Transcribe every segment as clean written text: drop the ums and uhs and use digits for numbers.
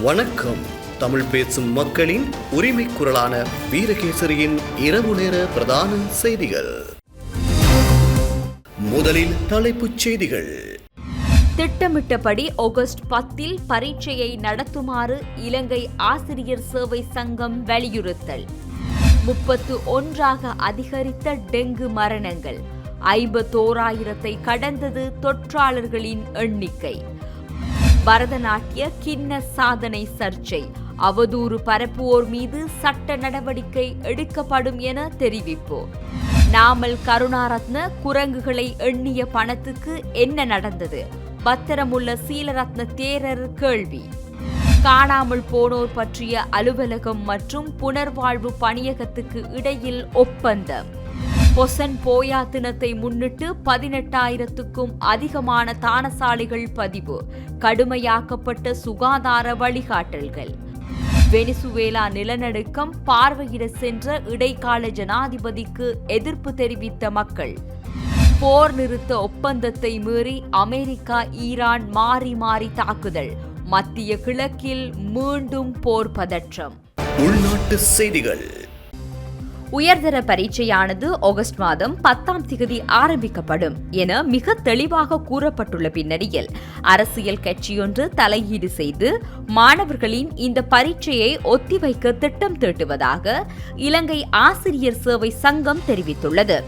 வணக்கம். தமிழ் பேசும் மக்களின் உரிமை குரலான வீரகேசரியின் இரவு நேர பிரதான செய்திகள். முதலில் தலைப்புச் செய்திகள். திட்டமிட்டபடி ஆகஸ்ட் 10 பரீட்சையை நடத்துமாறு இலங்கை ஆசிரியர் சேவை சங்கம் வலியுறுத்தல். 31 அதிகரித்த டெங்கு மரணங்கள். 51,000 கடந்தது தொற்றாளர்களின் எண்ணிக்கை. பரதநாட்டிய கிண்ண சாதனை சர்ச்சை. அவதூறு பரப்புவோர் மீது சட்ட நடவடிக்கை எடுக்கப்படும் என தெரிவிப்பு. நாமல் கருணாரத்ன குரங்குகளை எண்ணிய பணத்துக்கு என்ன நடந்தது? பத்திரமுள்ள சீலரத்ன தேரர் கேள்வி. காணாமல் போனோர் பற்றிய அலுவலகம் மற்றும் புனர்வாழ்வு பணியகத்துக்கு இடையில் ஒப்பந்தம். பொசன் போயா தினத்தை முன்னிட்டு 18,000க்கும் அதிகமான தானசாலைகள் பதிவு. கடுமையாக்கப்பட்ட சுகாதார வழிகாட்டல்கள். வெனிசுவேலா நிலநடுக்கம் பார்வையிட சென்ற இடைக்கால ஜனாதிபதிக்கு எதிர்ப்பு தெரிவித்த மக்கள். போர் நிறுத்த ஒப்பந்தத்தை மீறி அமெரிக்கா ஈரான் மாறி மாறி தாக்குதல். மத்திய கிழக்கில் மீண்டும் போர் பதற்றம். உள்நாட்டு செய்திகள். உயர்தர பரீட்சையானது ஆகஸ்ட் மாதம் 10 ஆரம்பிக்கப்படும் என மிக தெளிவாக கூறப்பட்டுள்ள பின்னணியில் அரசியல் கட்சியொன்று தலையீடு செய்து மாணவர்களின் இந்த பரீட்சையை ஒத்திவைக்க திட்டம் தீட்டுவதாக இலங்கை ஆசிரியர் சேவை சங்கம் தெரிவித்துள்ளது.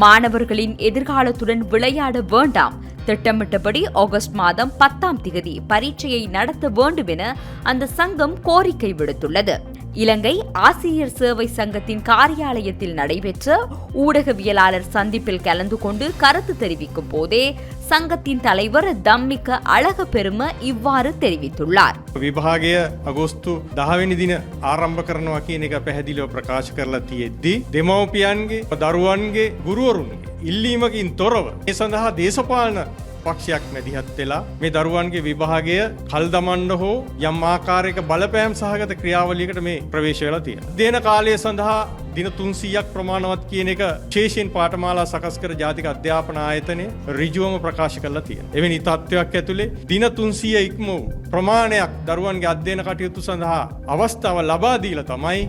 மாணவர்களின் எதிர்காலத்துடன் விளையாட வேண்டாம், திட்டமிட்டபடி ஆகஸ்ட் மாதம் 10 பரீட்சையை நடத்த வேண்டும் என அந்த சங்கம் கோரிக்கை விடுத்துள்ளது. இலங்கை ஆசிரியர் சேவை சங்கத்தின் காரியாலயத்தில் நடைபெற்ற ஊடகவியலாளர் சந்திப்பில் கலந்து கொண்டு கருத்து தெரிவிக்கும் போதே சங்கத்தின் தலைவர் தம்மிக்க அழகப்பெரும இவ்வாறு தெரிவித்துள்ளார். විභාගය අගෝස්තු 10 වෙනි දින ආරම්භ කරනවා කියන එක පැහැදිලිව ප්‍රකාශ කරලා තියෙද්දී දෙමව්පියන්ගේ දරුවන්ගේ ගුරුවරුන්ගේ ඉල්ලීමකින් තොරව මේ සඳහා දේශපාලන පක්ෂයක් මැදිහත් වෙලා මේ දරුවන්ගේ විභාගය කල් දමන්න හෝ යම් ආකාරයක බලපෑම් සහගත ක්‍රියාවලියකට මේ ප්‍රවේශ වෙලා තියෙනවා. දෙන කාලය සඳහා දින 300ක් ප්‍රමාණවත් කියන එක විශේෂයෙන් පාඨමාලා සකස් කර ජාතික අධ්‍යාපන ආයතනය ඍජුවම ප්‍රකාශ කරලා තියෙනවා. එවැනි තත්ත්වයක් ඇතුලේ දින 300 ඉක්ම වූ ප්‍රමාණයක් දරුවන්ගේ අධ්‍යයන කටයුතු සඳහා අවස්ථාව ලබා දීලා තමයි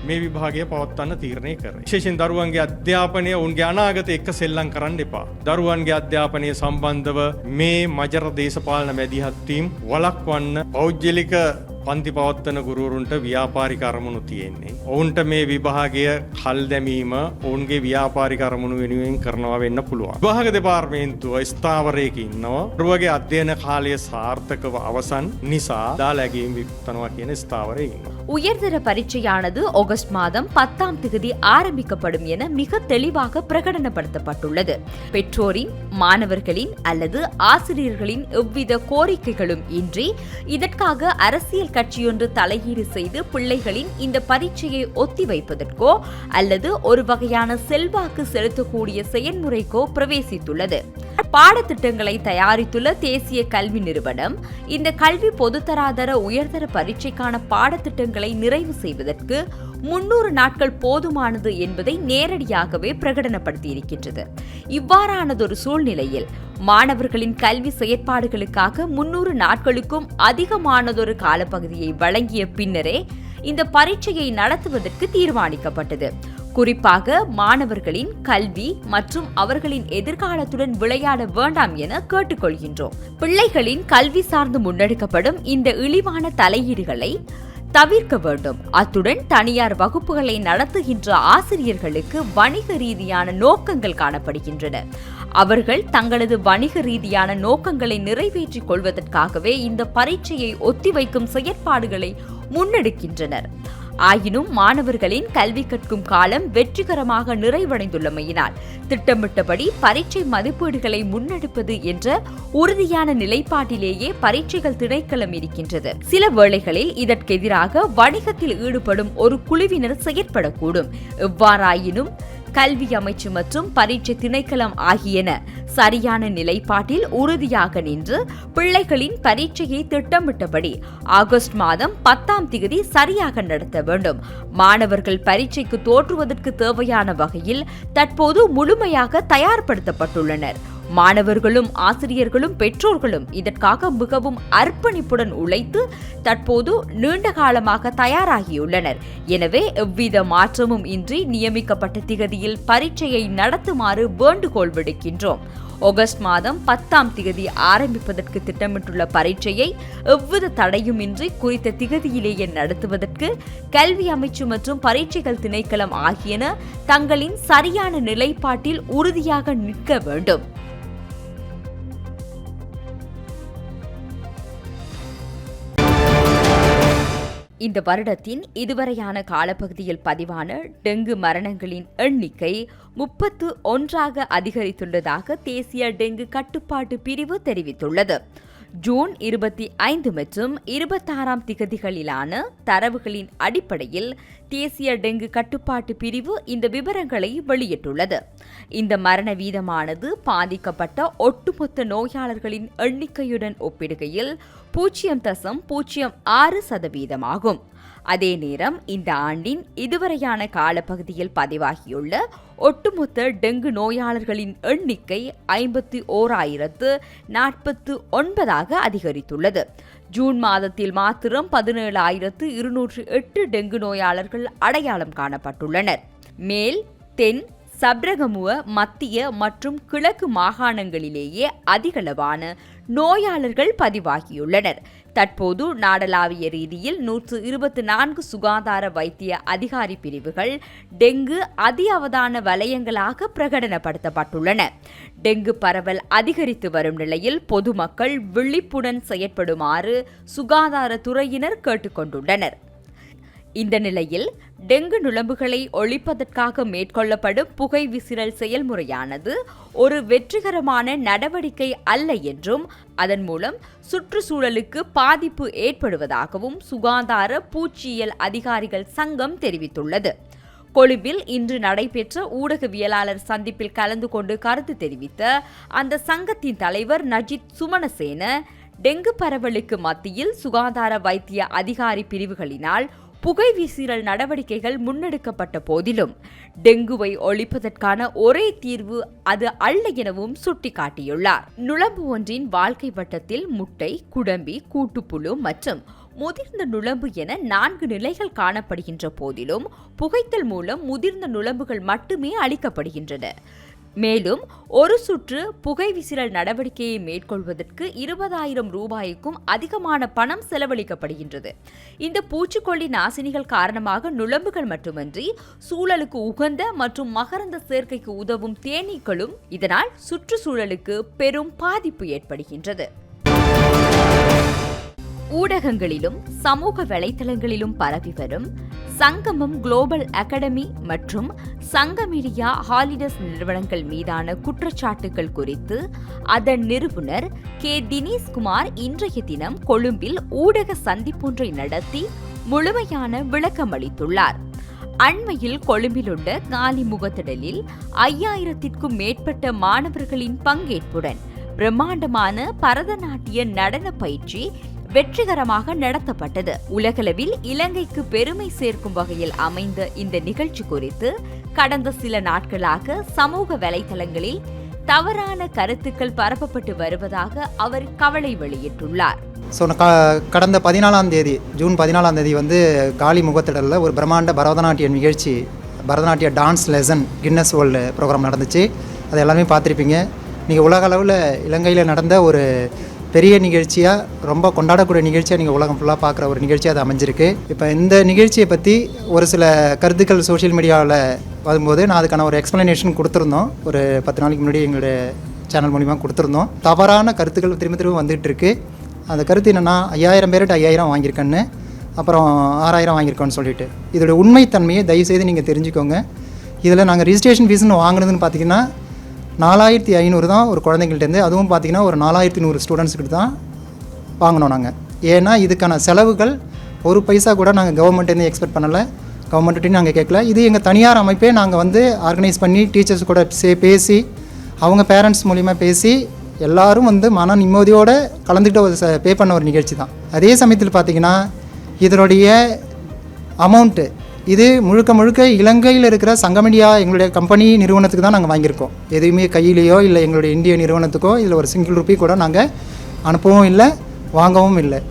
මේ විභාගය පවත්වන්න තීරණය කරන්නේ. විශේෂයෙන් දරුවන්ගේ අධ්‍යාපනය උන්ගේ අනාගතය එක්ක සෙල්ලම් කරන්න එපා. දරුවන්ගේ අධ්‍යාපනය සම්බන්ධව මේ මජර දේශපාලන මැදිහත් වීම වළක්වන්න පෞද්ගලික පන්ති පවත්වන ගුරුවරුන්ට ව්‍යාපාරික අරමුණු තියෙන්නේ. ඔවුන්ට මේ විභාගය කල් දැමීම ඔවුන්ගේ ව්‍යාපාරික අරමුණු වෙනුවෙන් කරනවා වෙන්න පුළුවන්. විභාග දෙපාර්තමේන්තුව ස්ථාවරයක ඉන්නවා. දරුවගේ අධ්‍යයන කාලය සාර්ථකව අවසන් නිසා දාලාගීම් විපතනවා කියන ස්ථාවරයේ ඉන්නවා. உயர்தர பரீட்சையானது ஆகஸ்ட் மாதம் 10 ஆரம்பிக்கப்படும் என மிக தெளிவாக பிரகடனப்படுத்தப்பட்டுள்ளது. பெற்றோரின், மாணவர்களின் அல்லது ஆசிரியர்களின் எவ்வித கோரிக்கைகளும் இன்றி இதற்காக அரசியல் கட்சியொன்று தலையீடு செய்து பிள்ளைகளின் இந்த பரீட்சையை ஒத்திவைப்பதற்கோ அல்லது ஒரு வகையான செல்வாக்கு செலுத்தக்கூடிய செயல்முறைக்கோ பிரவேசித்துள்ளது. பாடத்திட்டங்களை தயாரித்துள்ள தேசிய கல்வி நிறுவனம் இந்த கல்வி பொதுத்தராதர உயர்தர பரீட்சைக்கான பாடத்திட்டங்களை நிறைவு செய்வதற்கு 300 நாட்கள் போதுமானது என்பதை நேரடியாகவே பிரகடனப்படுத்தியிருக்கின்றது. இவ்வாறானதொரு சூழ்நிலையில் மாணவர்களின் கல்வி செயற்பாடுகளுக்காக 300 நாட்களுக்கும் அதிகமானதொரு காலப்பகுதியை வழங்கிய பின்னரே இந்த பரீட்சையை நடத்துவதற்கு தீர்மானிக்கப்பட்டது. குறிப்பாக மாணவர்களின் கல்வி மற்றும் அவர்களின் எதிர்காலத்துடன் விளையாட வேண்டாம் என கேட்டுக்கொள்கின்றோம். பிள்ளைகளின் கல்வி சார்ந்து முன்னெடுக்கப்படும் இந்த இழிவான தலையீடுகளை தவிர்க்க வேண்டும். அத்துடன் தனியார் வகுப்புகளை நடத்துகின்ற ஆசிரியர்களுக்கு வணிக ரீதியான நோக்கங்கள் காணப்படுகின்றன. அவர்கள் தங்களது வணிக ரீதியான நோக்கங்களை நிறைவேற்றிக் கொள்வதற்காகவே இந்த பரீட்சையை ஒத்திவைக்கும் செயற்பாடுகளை முன்னெடுக்கின்றனர். ஆயினும் மாணவர்களின் கல்வி கற்கும் காலம் வெற்றிகரமாக நிறைவடைந்துள்ளமையினால் திட்டமிட்டபடி பரீட்சை மதிப்பீடுகளை முன்னெடுப்பது என்ற உறுதியான நிலைப்பாட்டிலேயே பரீட்சைகள் திணைக்களம் இருக்கின்றது. சில வேளைகளில் இதற்கெதிராக வணிகத்தில் ஈடுபடும் ஒரு குழுவினர் செயற்படக்கூடும். எவ்வாறாயினும் கல்வி அமைச்சு மற்றும் பரீட்சை திணைக்களம் ஆகியன சரியான நிலைப்பாட்டில் உறுதியாக நின்று பிள்ளைகளின் பரீட்சையை திட்டமிட்டபடி ஆகஸ்ட் மாதம் 10 சரியாக நடத்த வேண்டும். மாணவர்கள் பரீட்சைக்கு தோற்றுவதற்கு தேவையான வகையில் தற்போது முழுமையாக தயார்படுத்தப்பட்டுள்ளனர். மாணவர்களும் ஆசிரியர்களும் பெற்றோர்களும் இதற்காக மிகவும் அர்ப்பணிப்புடன் உழைத்து தற்போது நீண்ட காலமாக தயாராகியுள்ளனர். எனவே எவ்வித மாற்றமும் இன்றி நியமிக்கப்பட்ட திகதியில் பரீட்சையை நடத்துமாறு வேண்டுகோள் விடுக்கின்றோம். ஆகஸ்ட் மாதம் 10ஆம் திகதி ஆரம்பிப்பதற்கு திட்டமிட்டுள்ள பரீட்சையை எவ்வித தடையுமின்றி குறித்த திகதியிலேயே நடத்துவதற்கு கல்வி அமைச்சு மற்றும் பரீட்சைகள் திணைக்களம் ஆகியன தங்களின் சரியான நிலைப்பாட்டில் உறுதியாக நிற்க வேண்டும். இந்த வருடத்தின் இதுவரையான காலப்பகுதியில் பதிவான டெங்கு மரணங்களின் எண்ணிக்கை 31ஆக அதிகரித்துள்ளதாக தேசிய டெங்கு கட்டுப்பாட்டு பிரிவு தெரிவித்துள்ளது. ஜூன் 25 மற்றும் 26ஆம் திகதிகளிலான தரவுகளின் அடிப்படையில் தேசிய டெங்கு கட்டுப்பாட்டு பிரிவு இந்த விவரங்களை வெளியிட்டுள்ளது. இந்த மரண வீதமானது பாதிக்கப்பட்ட ஒட்டுமொத்த நோயாளர்களின் எண்ணிக்கையுடன் ஒப்பிடுகையில் 0.06% ஆகும். அதே நேரம் இந்த ஆண்டின் இதுவரையான காலப்பகுதியில் பதிவாகியுள்ள ஒட்டுமொத்த டெங்கு நோயாளர்களின் எண்ணிக்கை 51,049 அதிகரித்துள்ளது. ஜூன் மாதத்தில் மாத்திரம் 17,208 டெங்கு நோயாளர்கள் அடையாளம் காணப்பட்டுள்ளனர். மேல், தென், சப்ரகமுவ, மத்திய மற்றும் கிழக்கு மாகாணங்களிலேயே அதிகளவான நோயாளர்கள் பதிவாகியுள்ளனர். தற்போது நாடளாவிய ரீதியில் 124 சுகாதார வைத்திய அதிகாரி பிரிவுகள் டெங்கு அதி அவதான வலயங்களாக பிரகடனப்படுத்தப்பட்டுள்ளன. டெங்கு பரவல் அதிகரித்து வரும் நிலையில் பொதுமக்கள் விழிப்புடன் செயற்படுமாறு சுகாதாரத்துறையினர் கேட்டுக்கொண்டுள்ளனர். இந்த நிலையில் டெங்கு நுளம்புகளை ஒழிப்பதற்காக மேற்கொள்ளப்படும் புகை விசிறல் செயல்முறையானது ஒரு வெற்றிகரமான நடவடிக்கை அல்ல என்றும் அதன் மூலம் சுற்றுச்சூழலுக்கு பாதிப்பு ஏற்படுவதாகவும் சுகாதார பூச்சியியல் அதிகாரிகள் சங்கம் தெரிவித்துள்ளது. கொழும்பில் இன்று நடைபெற்ற ஊடகவியலாளர் சந்திப்பில் கலந்து கொண்டு கருத்து தெரிவித்த அந்த சங்கத்தின் தலைவர் நஜித் சுமனசேன, டெங்கு பரவலுக்கு மத்தியில் சுகாதார வைத்திய அதிகாரி பிரிவுகளினால் புகை வீசிறல் நடவடிக்கைகள் முன்னெடுக்கப்பட்ட போதிலும் டெங்குவை ஒழிப்பதற்கான ஒரே தீர்வு அது அல்ல எனவும் சுட்டிக்காட்டியுள்ளார். நுளம்பு ஒன்றின் வாழ்க்கை வட்டத்தில் முட்டை, குடம்பி, கூட்டுப்புழு மற்றும் முதிர்ந்த நுளம்பு என 4 நிலைகள் காணப்படுகின்ற போதிலும் புகைத்தல் மூலம் முதிர்ந்த நுளம்புகள் மட்டுமே அளிக்கப்படுகின்றன. மேலும் ஒரு சுற்று புகை விசிறல் நடவடிக்கையை மேற்கொள்வதற்கு 20,000 ரூபாய்க்கும் அதிகமான பணம் செலவழிக்கப்படுகின்றது. இந்த பூச்சிக்கொல்லி நாசினிகள் காரணமாக நுளம்புகள் மட்டுமன்றி சூழலுக்கு உகந்த மற்றும் மகரந்த சேர்க்கைக்கு உதவும் தேனீக்களும் இதனால் சுற்றுச்சூழலுக்கு பெரும் பாதிப்பு ஏற்படுகின்றது. ஊடகங்களிலும் சமூக வலைதளங்களிலும் பரவி வரும் சங்கமம் குளோபல் அகாடமி மற்றும் சங்கமீடியா ஹாலிடேஸ் நிறுவனங்கள் மீதான குற்றச்சாட்டுகள் குறித்து அதன் நிறுவனர் கே. தினேஷ்குமார் இன்றைய தினம் கொழும்பில் ஊடக சந்திப்பொன்றை நடத்தி முழுமையான விளக்கமளித்துள்ளார். அண்மையில் கொழும்பிலுள்ள காலி முகத்திடலில் 5000க்கும் மேற்பட்ட மாணவர்களின் பங்கேற்புடன் பிரம்மாண்டமான பரதநாட்டிய நடன பயிற்சி வெற்றிகரமாக நடத்தப்பட்டது. உலகளவில் இலங்கைக்கு பெருமை சேர்க்கும் வகையில் அமைந்த இந்த நிகழ்ச்சி குறித்து கடந்த சில நாட்களாக சமூக வலைதளங்களில் தவறான கருத்துக்கள் பரப்பப்பட்டு வருவதாக அவர் கவலை வெளியிட்டுள்ளார். கடந்த 14ஆம் தேதி ஜூன் 14ஆம் தேதி காலி முகத்திடலில் ஒரு பிரம்மாண்ட பரதநாட்டிய நிகழ்ச்சி, பரதநாட்டிய dance lesson Guinness world program நடந்துச்சு. அது எல்லாமே பார்த்துருப்பீங்க. நீங்கள் உலக அளவில் இலங்கையில் நடந்த ஒரு பெரிய நிகழ்ச்சியாக, ரொம்ப கொண்டாடக்கூடிய நிகழ்ச்சியாக நீங்கள் உலகம் ஃபுல்லாக பார்க்குற ஒரு நிகழ்ச்சியாக அது அமைஞ்சிருக்கு. இப்போ இந்த நிகழ்ச்சியை பற்றி ஒரு சில கருத்துக்கள் சோஷியல் மீடியாவில் வரும்போது நான் அதுக்கான ஒரு எக்ஸ்ப்ளனேஷன் கொடுத்துருந்தோம். ஒரு 10 நாளைக்கு முன்னாடி எங்களுடைய சேனல் மூலிமா கொடுத்துருந்தோம். தவறான கருத்துக்கள் திரும்ப வந்துகிட்டு இருக்குது. அந்த கருத்து என்னென்னா 5000 பேர்கிட்ட 5000 வாங்கியிருக்கேன்னு, அப்புறம் 6000 வாங்கியிருக்கோன்னு சொல்லிட்டு. இதோட உண்மைத்தன்மையை தயவுசெய்து நீங்கள் தெரிஞ்சுக்கோங்க. இதில் நாங்கள் ரிஜிஸ்ட்ரேஷன் ஃபீஸ்னு வாங்கினதுன்னு பார்த்தீங்கன்னா 4500 தான் ஒரு குழந்தைங்கள்ட்டேருந்து. அதுவும் பார்த்திங்கன்னா ஒரு 4100 ஸ்டூடெண்ட்ஸ்கிட்ட தான் வாங்கினோம் நாங்கள். ஏன்னா இதுக்கான செலவுகள் ஒரு பைசா கூட நாங்கள் கவர்மெண்ட்டேருந்து எக்ஸ்பெக்ட் பண்ணலை, கவர்மெண்ட்டையும் நாங்கள் கேட்கல. இது எங்கள் தனியார் அமைப்பே நாங்கள் ஆர்கனைஸ் பண்ணி டீச்சர்ஸ் கூட பேசி அவங்க பேரண்ட்ஸ் மூலிமா பேசி எல்லோரும் மன நிம்மதியோடு கலந்துக்கிட்ட பே பண்ண ஒரு நிகழ்ச்சி தான். அதே சமயத்தில் பார்த்திங்கன்னா இதனுடைய அமௌண்ட்டு இது முழுக்க முழுக்க இலங்கையில் இருக்கிற சங்கமீடியா எங்களுடைய கம்பெனி நிறுவனத்துக்கு தான் நாங்கள் வாங்கியிருக்கோம். எதுவுமே கையிலேயோ இல்லை எங்களுடைய இந்திய நிறுவனத்துக்கோ இதில் ஒரு சிங்கிள் ரூபி கூட நாங்கள் அனுப்பவும் இல்லை, வாங்கவும் இல்லை.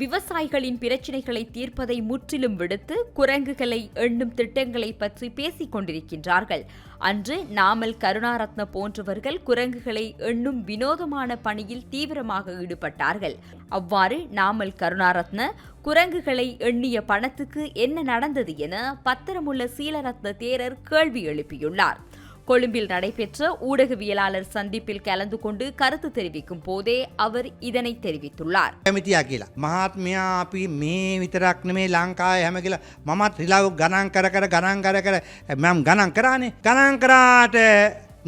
விவசாயிகளின் பிரச்சினைகளை தீர்ப்பதை முற்றிலும் விடுத்து குரங்குகளை எண்ணும் திட்டங்களை பற்றி பேசிக் கொண்டிருக்கின்றார்கள். அன்று நாமல் கருணாரத்ன போன்றவர்கள் குரங்குகளை எண்ணும் வினோதமான பணியில் தீவிரமாக ஈடுபட்டார்கள். அவ்வாறு நாமல் கருணாரத்ன குரங்குகளை எண்ணிய பணத்துக்கு என்ன நடந்தது என பத்திரமுள்ள சீலரத்ன தேரர் கேள்வி எழுப்பியுள்ளார். கொழும்பில் நடைபெற்ற ஊடகவியலாளர் சந்திப்பில் கலந்து கொண்டு கருத்து தெரிவிக்கும் போதே அவர் இதனை தெரிவித்துள்ளார். මහත්මයා අපි මේ විතරක් නෙමේ ලංකාවේ හැම කියලා මමත් රිලාව ගණන් කර මම ගණන් කරානේ. ගණන් කරාට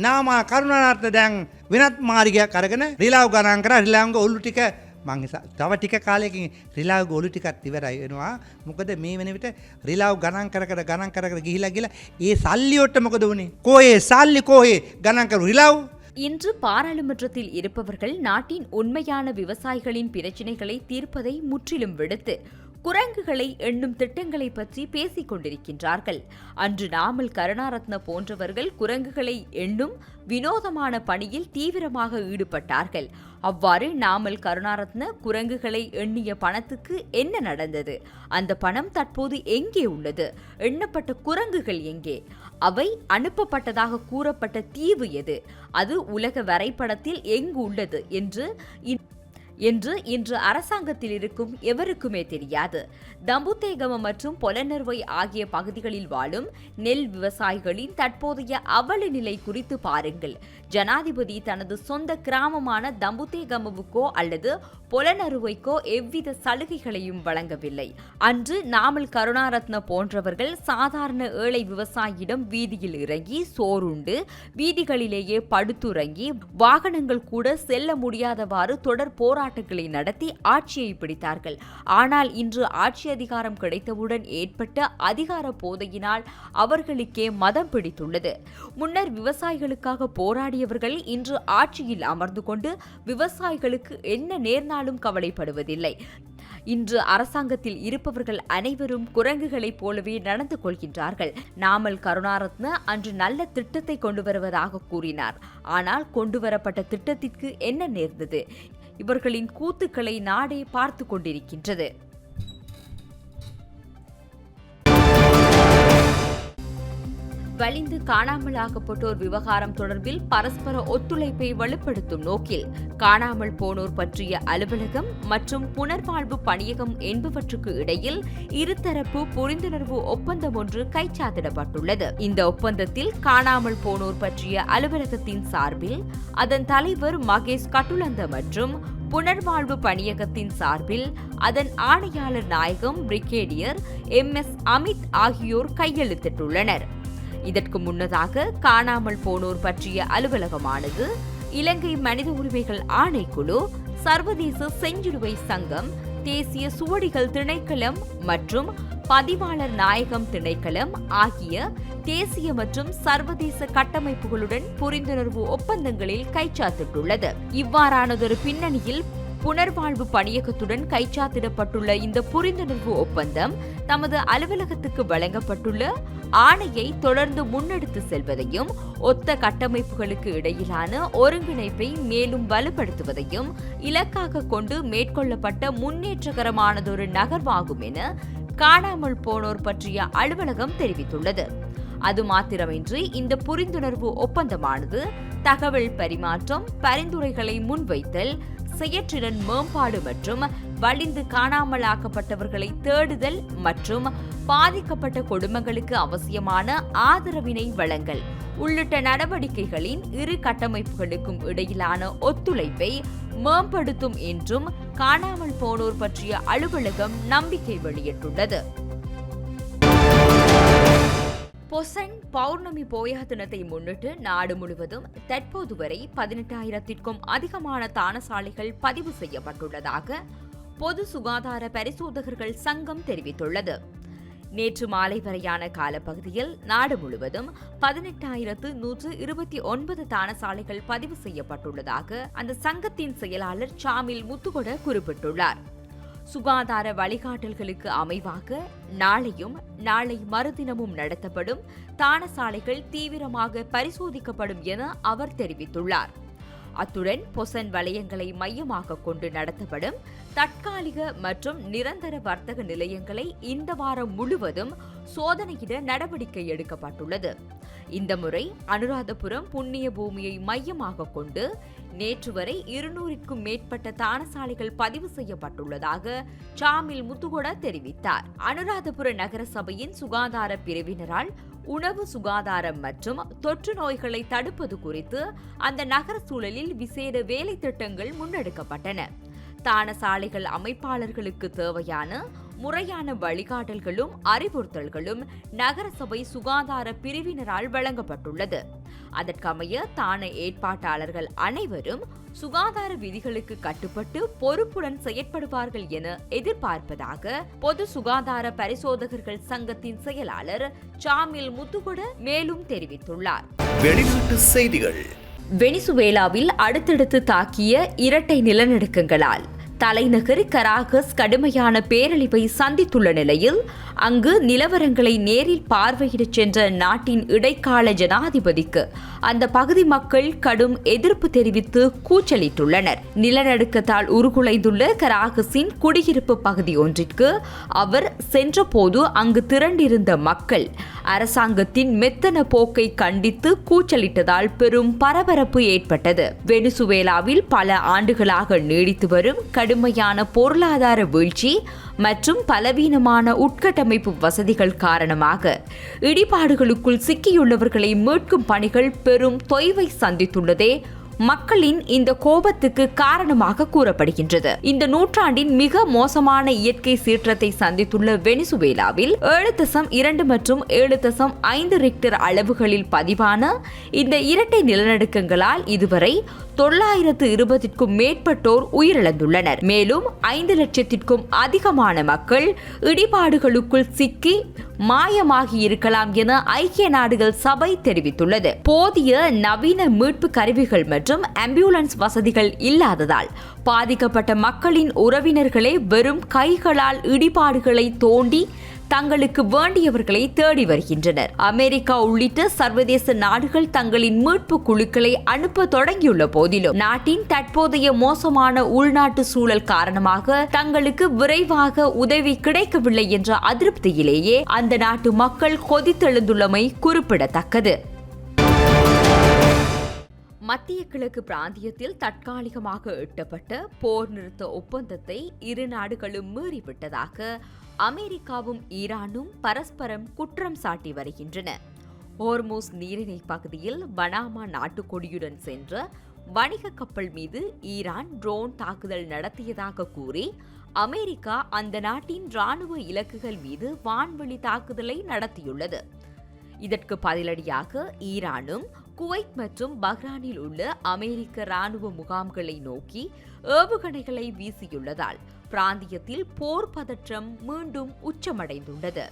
නාම කරුණාරත්න දැන් වෙනත් මාර්ගයක් අරගෙන රිලාව ගණන් කරා. රිලාවගේ ඔලු ටික මං තව ටික කාලයකින් රිලාවගේ ඔලු ටිකත් ඉවරයි වෙනවා. මොකද මේ වෙන විට රිලාව ගණන් කර ගිහිලා ඒ සල්ලි වලට මොකද වුනේ? කොහේ සල්ලි කොහේ ගණන් කරු රිලාව. இன்று பாராளுமன்றத்தில் இருப்பவர்கள் நாட்டின் உண்மையான விவசாயிகளின் பிரச்சினைகளை தீர்ப்பதை முற்றிலும் விடுத்து குரங்குகளை எண்ணும் திட்டங்களை பற்றி பேசிக் கொண்டிருக்கின்றார்கள். அன்று நாமல் கருணாரத்ன போன்றவர்கள் குரங்குகளை எண்ணும் வினோதமான பணியில் தீவிரமாக ஈடுபட்டார்கள். அவ்வாறு நாமல் கருணாரத்ன குரங்குகளை எண்ணிய பணத்துக்கு என்ன நடந்தது? அந்த பணம் தற்போது எங்கே உள்ளது? எண்ணப்பட்ட குரங்குகள் எங்கே? அவை அனுப்பப்பட்டதாக கூறப்பட்ட தீவு எது? அது உலக வரைபடத்தில் எங்கு உள்ளது என்று இன்று அரசாங்கத்தில் இருக்கும் எவருக்குமே தெரியாது. தம்புத்தேகம மற்றும் பொலனறுவை ஆகிய பகுதிகளில் வாழும் நெல் விவசாயிகளின் தற்போதைய அவல நிலை குறித்து பாருங்கள். ஜனாதிபதி தனது சொந்த கிராமமான தம்புத்தேகமவுக்கோ அல்லது பொலனறுவைக்கோ எவ்வித சலுகைகளையும் வழங்கவில்லை. அன்று நாமல் கருணாரத்ன போன்றவர்கள் சாதாரண ஏழை விவசாயியிடம் வீதியில் இறங்கி சோறுண்டு வீதிகளிலேயே படுத்துறங்கி வாகனங்கள் கூட செல்ல முடியாதவாறு தொடர் போராட்டங்களை நடத்தி ஆட்சியை பிடித்தார்கள். ஆனால் இன்று ஆட்சி அதிகாரம் கிடைத்தவுடன் ஏற்பட்ட அதிகார போதையினால் அவர்களுக்கே மதம் பிடித்துள்ளது. முன்னர் விவசாயிகளுக்காக போராடியவர்கள் இன்று ஆட்சியில் அமர்ந்து கொண்டு விவசாயிகளுக்கு என்ன நேர்ந்தாலும் கவலைப்படுவதில்லை. இன்று அரசாங்கத்தில் இருப்பவர்கள் அனைவரும் குரங்குகளைப் போலவே நடந்து கொள்கின்றார்கள். நாமல் கருணாரத்ன அன்று நல்ல திட்டத்தை கொண்டு வருவதாக கூறினார். ஆனால் கொண்டுவரப்பட்ட திட்டத்திற்கு என்ன நேர்ந்தது? இவர்களின் கூத்துக்களை நாடே பார்த்து கொண்டிருக்கின்றது. வலிந்து காணாமலாக்கப்பட்டோர் விவகாரம் தொடர்பில் பரஸ்பர ஒத்துழைப்பை வலுப்படுத்தும் நோக்கில் காணாமல் போனோர் பற்றிய அலுவலகம் மற்றும் புனர்வாழ்வு பணியகம் என்பவற்றுக்கு இடையில் இருதரப்பு புரிந்துணர்வு ஒப்பந்தம் ஒன்று கைச்சாத்திடப்பட்டுள்ளது. இந்த ஒப்பந்தத்தில் காணாமல் போனோர் பற்றிய அலுவலகத்தின் சார்பில் அதன் தலைவர் மகேஷ் கட்டுலந்த மற்றும் புனர்வாழ்வு பணியகத்தின் சார்பில் அதன் ஆணையாளர் நாயகம் பிரிகேடியர் MS அமித் ஆகியோர் கையெழுத்திட்டுள்ளனர். இதற்கு முன்னதாக காணாமல் போனோர் பற்றிய அலுவலகமானது இலங்கை மனித உரிமைகள் ஆணைக்குழு, சர்வதேச செஞ்சிலுவை சங்கம், தேசிய சுவடிகள் திணைக்களம் மற்றும் பதிவாளர் நாயகம் திணைக்களம் ஆகிய தேசிய மற்றும் சர்வதேச கட்டமைப்புகளுடன் புரிந்துணர்வு ஒப்பந்தங்களில் கைச்சாத்திட்டுள்ளது. இவ்வாறானதொரு பின்னணியில் புனர்வாழ்வு பணியகத்துடன் கைச்சாத்திடப்பட்டுள்ள இந்த புரிந்துணர்வு ஒப்பந்தம் தமது அலுவலகத்துக்கு வழங்கப்பட்டுள்ள ஆணையை தொடர்ந்து முன்னெடுத்து செல்வதையும் ஒத்த கட்டமைப்புகளுக்கு இடையிலான ஒருங்கிணைப்பை மேலும் வலுப்படுத்துவதையும் இலக்காக கொண்டு மேற்கொள்ளப்பட்ட முன்னேற்றகரமானதொரு நகர்வாகும் என காணாமல் போனோர் பற்றிய அலுவலகம் தெரிவித்துள்ளது. அது மாத்திரமின்றி இந்த புரிந்துணர்வு ஒப்பந்தமானது தகவல் பரிமாற்றம், பரிந்துரைகளை முன்வைத்தல், செயற்றிறன் மேம்பாடு மற்றும் வலிந்து காணாமலாக்கப்பட்டவர்களை தேடுதல் மற்றும் பாதிக்கப்பட்ட குடும்பங்களுக்கு அவசியமான ஆதரவினை வழங்கல் உள்ளிட்ட நடவடிக்கைகளின் இரு கட்டமைப்புகளுக்கும் இடையிலான ஒத்துழைப்பை மேம்படுத்தும் என்றும் காணாமல் போனோர் பற்றிய அலுவலகம் நம்பிக்கை வெளியிட்டுள்ளது. பொசன் பௌர்ணமி போயா தினத்தை முன்னிட்டு நாடு முழுவதும் தற்போது வரை 18,000க்கும் அதிகமான தானசாலைகள் பதிவு செய்யப்பட்டுள்ளதாக பொது சுகாதார பரிசோதகர்கள் சங்கம் தெரிவித்துள்ளது. நேற்று மாலை வரையான காலப்பகுதியில் நாடு முழுவதும் 18,129 தானசாலைகள் பதிவு செய்யப்பட்டுள்ளதாக அந்த சங்கத்தின் செயலாளர் சாமில் முத்துகொட குறிப்பிட்டுள்ளார். சுகாதார வழிகாட்டல்களுக்கு அமைவாக நாளையும் நாளை மறுதினமும் நடத்தப்படும் தானசாலைகள் தீவிரமாக பரிசோதிக்கப்படும் என அவர் தெரிவித்துள்ளார். அத்துடன் பொசன் வலயங்களை மையமாக கொண்டு நடத்தப்படும் தற்காலிக மற்றும் நிரந்தர வர்த்தக நிலையங்களை இந்த வாரம் முழுவதும் சோதனையிட நடவடிக்கை எடுக்கப்பட்டுள்ளது. இந்த முறை அனுராதபுரம் புண்ணிய பூமியை மையமாக கொண்டு நேற்று வரை 200க்கும் மேற்பட்ட தானசாலைகள் பதிவு செய்யப்பட்டுள்ளதாக சாமில் முத்துகொட தெரிவித்தார். அனுராதபுர நகர சபையின் சுகாதார பிரிவினரால் உணவு சுகாதாரம் மற்றும் தொற்று நோய்களை தடுப்பது குறித்து அந்த நகர சூழலில் விசேட வேலை திட்டங்கள் முன்னெடுக்கப்பட்டன. தானசாலைகள் அமைப்பாளர்களுக்கு தேவையான முறையான வழிகாட்டல்களும் அறிவுறுத்தல்களும் நகரசபை சுகாதார பிரிவினரால் வழங்கப்பட்டுள்ளது. அதற்கமைய தான ஏற்பாட்டாளர்கள் அனைவரும் சுகாதார விதிகளுக்கு கட்டுப்பட்டு பொறுப்புடன் செயற்படுவார்கள் என எதிர்பார்ப்பதாக பொது சுகாதார பரிசோதகர்கள் சங்கத்தின் செயலாளர் சாமில் முத்துகொட மேலும் தெரிவித்துள்ளார். வெளிநாட்டு செய்திகள். வெனிசுவேலாவில் அடுத்தடுத்து தாக்கிய இரட்டை நிலநடுக்கங்களால் தலைநகர் கராகஸ் கடுமையான பேரழிவை சந்தித்துள்ள நிலையில் அங்கு நிலவரங்களை நேரில் பார்வையிடச் சென்ற நாட்டின் இடைக்கால ஜனாதிபதிக்கு அந்த பகுதி மக்கள் கடும் எதிர்ப்பு தெரிவித்து கூச்சலிட்டுள்ளனர். நிலநடுக்கத்தால் உருகுலைந்துள்ள கராகஸின் குடியிருப்பு பகுதி ஒன்றிற்கு அவர் சென்றபோது அங்கு திரண்டிருந்த மக்கள் அரசாங்கத்தின் மெத்தன போக்கை கண்டித்து கூச்சலிட்டதால் பெரும் பரபரப்பு ஏற்பட்டது. வெனிசுவேலாவில் பல ஆண்டுகளாக நீடித்து வரும் கடுமையான பொருளாதார வீழ்ச்சி மற்றும் பலவீனமான உட்கட்டமைப்பு வசதிகள் காரணமாக இடிபாடுகளுக்குள் சிக்கியுள்ளவர்களை மீட்கும் பணிகள் பெரும் தொய்வை சந்தித்துள்ளதே மக்களின் இந்த கோபத்துக்கு காரணமாக கூறப்படுகின்றது. இந்த நூற்றாண்டின் மிக மோசமான இயற்கை சீற்றத்தை சந்தித்துள்ள வெனிசுவேலாவில் 7.2 மற்றும் 7.5 ரிக்டர் அளவுகளில் பதிவான இந்த இரட்டை நிலநடுக்கங்களால் இதுவரை 920க்கும் மேற்பட்டோர் உயிரிழந்துள்ளனர். மேலும் 5 லட்சத்திற்கும் அதிகமான மக்கள் இடிபாடுகளுக்குள் சிக்கி மாயமாகி இருக்கலாம் என ஐக்கிய நாடுகள் சபை தெரிவித்துள்ளது. போதிய நவீன மீட்பு கருவிகள் மற்றும் ஆம்புலன்ஸ் வசதிகள் இல்லாததால் பாதிக்கப்பட்ட மக்களின் உறவினர்களே வெறும் கைகளால் இடிபாடுகளை தோண்டி தங்களுக்கு வேண்டியவர்களை தேடி வருகின்றனர். அமெரிக்கா உள்ளிட்ட சர்வதேச நாடுகள் தங்களின் மீட்பு குழுக்களை அனுப்ப தொடங்கியுள்ள போதிலும் நாட்டின் தற்போதைய மோசமான உள்நாட்டு சூழல் காரணமாக தங்களுக்கு விரைவாக உதவி கிடைக்கவில்லை என்ற அதிருப்தியிலேயே அந்த நாட்டு மக்கள் கொதித்தெழுந்துள்ளமை குறிப்பிடத்தக்கது. மத்திய கிழக்கு பிராந்தியத்தில் தற்காலிகமாக எட்டப்பட்ட போர் நிறுத்த ஒப்பந்தத்தை இரு நாடுகளும் மீறிவிட்டதாக அமெரிக்காவும் ஈரானும் பரஸ்பரம் குற்றம் சாட்டி வருகின்றன. ஹோர்மூஸ் நீரிணை பகுதியில் பனாமா நாட்டுக்கொடியுடன் சென்ற வணிக கப்பல் மீது ஈரான் ட்ரோன் தாக்குதல் நடத்தியதாக கூறி அமெரிக்கா அந்த நாட்டின் ராணுவ இலக்குகள் மீது வான்வெளி தாக்குதலை நடத்தியுள்ளது. இதற்கு பதிலடியாக ஈரானும் குவைத் மற்றும் பஹ்ரானில் உள்ள அமெரிக்க ராணுவ முகாம்களை நோக்கி ஏவுகணைகளை வீசியுள்ளதால் பிராந்தியத்தில் போர் பதற்றம் மீண்டும் உச்சமடைந்துள்ளது.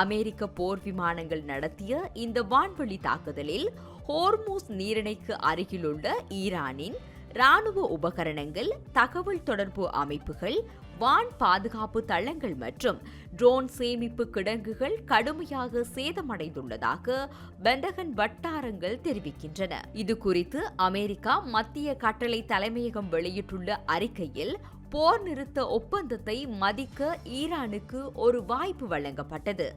அமெரிக்க போர் விமானங்கள் நடத்திய இந்த வான்வெளி தாக்குதலில் ஹோர்மூஸ் நீரிணைக்கு அருகிலுள்ள ஈரானின் ராணுவ உபகரணங்கள், தகவல் தொடர்பு அமைப்புகள், வான் பாதுகாப்பு தளங்கள் மற்றும் ட்ரோன் சேமிப்பு கிடங்குகள் கடுமையாக சேதமடைந்துள்ளதாக பென்டகன் வட்டாரங்கள் தெரிவிக்கின்றன. இது குறித்து அமெரிக்கா மத்திய கட்டளை தலைமையகம் வெளியிட்டுள்ள அறிக்கையில் போர் நிறுத்த ஒப்பந்தத்தை மதிக்க ஈரானுக்கு ஒரு வாய்ப்பு வழங்கப்பட்டது.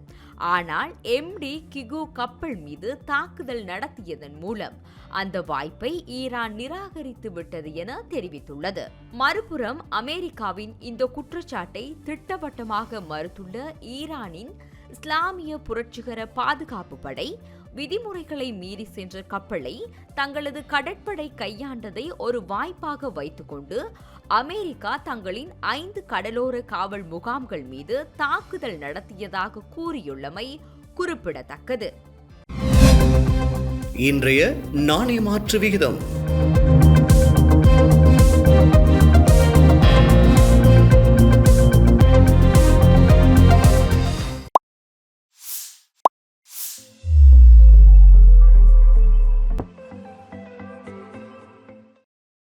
ஆனால் எம்டி கிகு கப்பல் மீது தாக்குதல் நடத்தியதன் மூலம் அந்த வாய்ப்பை ஈரான் நிராகரித்து விட்டது என தெரிவித்துள்ளது. மறுபுறம் அமெரிக்காவின் இந்த குற்றச்சாட்டை திட்டவட்டமாக மறுத்துள்ள ஈரானின் இஸ்லாமிய புரட்சிகர பாதுகாப்பு படை விதிமுறைகளை மீறி சென்ற கப்பலை தங்களது கடற்படை கையாண்டதை ஒரு வாய்ப்பாக வைத்துக்கொண்டு அமெரிக்கா தங்களின் 5 கடலோர காவல் முகாம்கள் மீது தாக்குதல் நடத்தியதாக கூறியுள்ளமை குறிப்பிடத்தக்கது. இன்றைய நாணய மாற்று விகிதம்